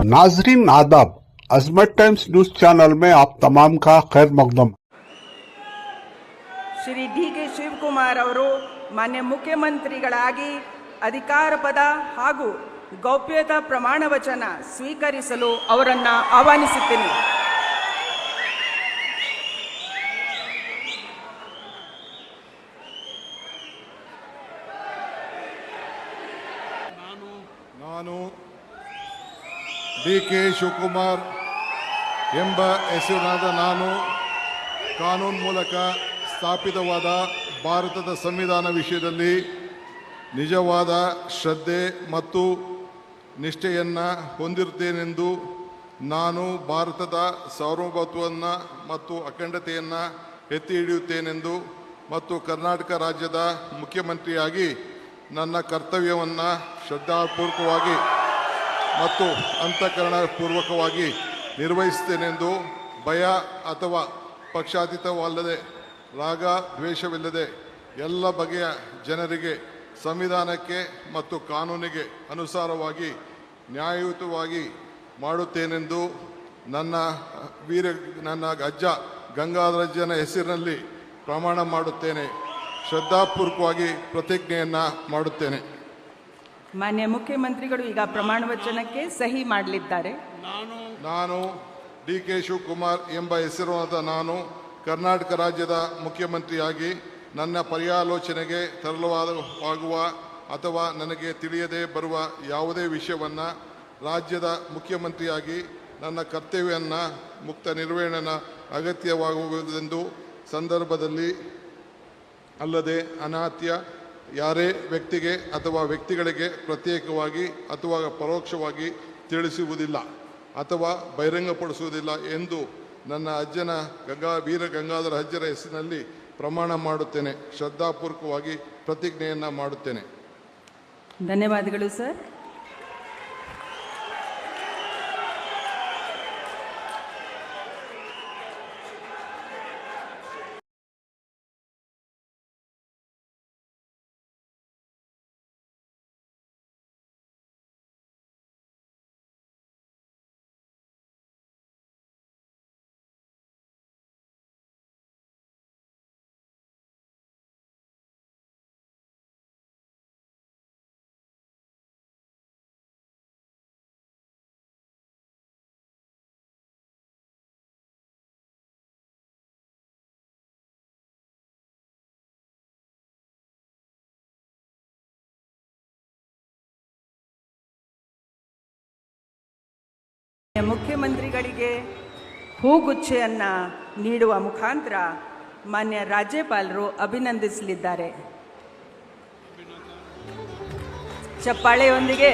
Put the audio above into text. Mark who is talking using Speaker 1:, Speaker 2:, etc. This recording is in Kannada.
Speaker 1: नाजरीन आदाब, अजमत टाइम्स न्यूज चैनल में आप तमाम का खैर मकदम।
Speaker 2: ಶ್ರೀ ಡಿ.ಕೆ. ಶಿವಕುಮಾರ್ ಅವರು ಮಾನ್ಯ ಮುಖ್ಯಮಂತ್ರಿಗಳಾಗಿ ಅಧಿಕಾರ ಪದ ಹಾಗೂ ಗೌಪ್ಯತಾ ಪ್ರಮಾಣ ವಚನ ಸ್ವೀಕರಿಸಲು ಅವರನ್ನು ಆಹ್ವಾನಿಸುತ್ತೇನೆ.
Speaker 3: ನಾನು ಡಿ.ಕೆ. ಶಿವಕುಮಾರ್ ಎಂಬ ಹೆಸರಿನಾದ ನಾನು ಕಾನೂನು ಮೂಲಕ ಸ್ಥಾಪಿತವಾದ ಭಾರತದ ಸಂವಿಧಾನ ವಿಷಯದಲ್ಲಿ ನಿಜವಾದ ಶ್ರದ್ಧೆ ಮತ್ತು ನಿಷ್ಠೆಯನ್ನು ಹೊಂದಿರುತ್ತೇನೆಂದು ನಾನು ಭಾರತದ ಸಾರ್ವಭೌಮತ್ವವನ್ನು ಮತ್ತು ಅಖಂಡತೆಯನ್ನು ಎತ್ತಿ ಹಿಡಿಯುತ್ತೇನೆಂದು ಮತ್ತು ಕರ್ನಾಟಕ ರಾಜ್ಯದ ಮುಖ್ಯಮಂತ್ರಿಯಾಗಿ ನನ್ನ ಕರ್ತವ್ಯವನ್ನು ಶ್ರದ್ಧಾಪೂರ್ವಕವಾಗಿ ಮತ್ತು ಅಂತಃಕರಣಪೂರ್ವಕವಾಗಿ ನಿರ್ವಹಿಸುತ್ತೇನೆಂದು ಭಯ ಅಥವಾ ಪಕ್ಷಾತೀತವಲ್ಲದೆ ರಾಗ ದ್ವೇಷವಿಲ್ಲದೆ ಎಲ್ಲ ಬಗೆಯ ಜನರಿಗೆ ಸಂವಿಧಾನಕ್ಕೆ ಮತ್ತು ಕಾನೂನಿಗೆ ಅನುಸಾರವಾಗಿ ನ್ಯಾಯಯುತವಾಗಿ ಮಾಡುತ್ತೇನೆಂದು ನನ್ನ ಅಜ್ಜ ಗಂಗಾಧರಜ್ಜನ ಹೆಸರಿನಲ್ಲಿ ಪ್ರಮಾಣ ಮಾಡುತ್ತೇನೆ. ಶ್ರದ್ಧಾಪೂರ್ವಕವಾಗಿ ಪ್ರತಿಜ್ಞೆಯನ್ನು ಮಾಡುತ್ತೇನೆ.
Speaker 2: ಮಾನ್ಯ ಮುಖ್ಯಮಂತ್ರಿಗಳು ಈಗ ಪ್ರಮಾಣ ವಚನಕ್ಕೆ ಸಹಿ ಮಾಡಲಿದ್ದಾರೆ.
Speaker 3: ನಾನು ಡಿ.ಕೆ. ಶಿವಕುಮಾರ್ ಎಂಬ ಹೆಸರಾದ ನಾನು ಕರ್ನಾಟಕ ರಾಜ್ಯದ ಮುಖ್ಯಮಂತ್ರಿಯಾಗಿ ನನ್ನ ಪರ್ಯಾಲೋಚನೆಗೆ ತರಲಾಗುವ ಅಥವಾ ನನಗೆ ತಿಳಿಯದೇ ಬರುವ ಯಾವುದೇ ವಿಷಯವನ್ನು ರಾಜ್ಯದ ಮುಖ್ಯಮಂತ್ರಿಯಾಗಿ ನನ್ನ ಕರ್ತವ್ಯವನ್ನು ಮುಕ್ತ ನಿರ್ವಹಣೆ ಅಗತ್ಯವಾಗುವುದೆಂದು ಸಂದರ್ಭದಲ್ಲಿ ಅಲ್ಲದೆ ಅನಾತ್ಯ ಯಾರೇ ವ್ಯಕ್ತಿಗೆ ಅಥವಾ ವ್ಯಕ್ತಿಗಳಿಗೆ ಪ್ರತ್ಯೇಕವಾಗಿ ಅಥವಾ ಪರೋಕ್ಷವಾಗಿ ತಿಳಿಸುವುದಿಲ್ಲ ಅಥವಾ ಬಹಿರಂಗಪಡಿಸುವುದಿಲ್ಲ ಎಂದು ನನ್ನ ಅಜ್ಜನ ವೀರ ಗಂಗಾಧರ ಅಜ್ಜರ ಹೆಸರಿನಲ್ಲಿ ಪ್ರಮಾಣ ಮಾಡುತ್ತೇನೆ. ಶ್ರದ್ಧಾಪೂರ್ವಕವಾಗಿ ಪ್ರತಿಜ್ಞೆಯನ್ನು ಮಾಡುತ್ತೇನೆ.
Speaker 2: ಧನ್ಯವಾದಗಳು ಸರ್. ಮುಖ್ಯಮಂತ್ರಿಗಳಿಗೆ ಹೂಗುಚ್ಛೆಯನ್ನು ನೀಡುವ ಮುಖಾಂತರ ಮಾನ್ಯ ರಾಜ್ಯಪಾಲರು ಅಭಿನಂದಿಸಲಿದ್ದಾರೆ. ಚಪ್ಪಾಳೆಯೊಂದಿಗೆ